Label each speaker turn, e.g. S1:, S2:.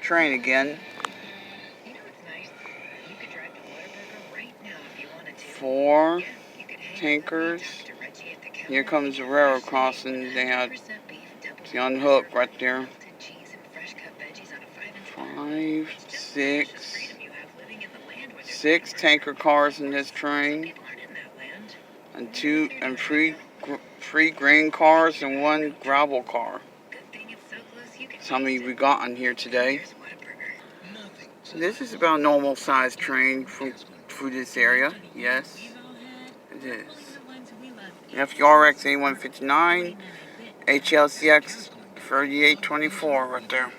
S1: train again. 4 tankers. Here comes the railroad crossing. They had the unhook right there. 5, 6 tanker cars in this train, and 3 grain cars and 1 gravel car. That's how many we got on here today. So this is about a normal sized train through this area. Yes, it is. FURX 8159, HLCX 3824 right there.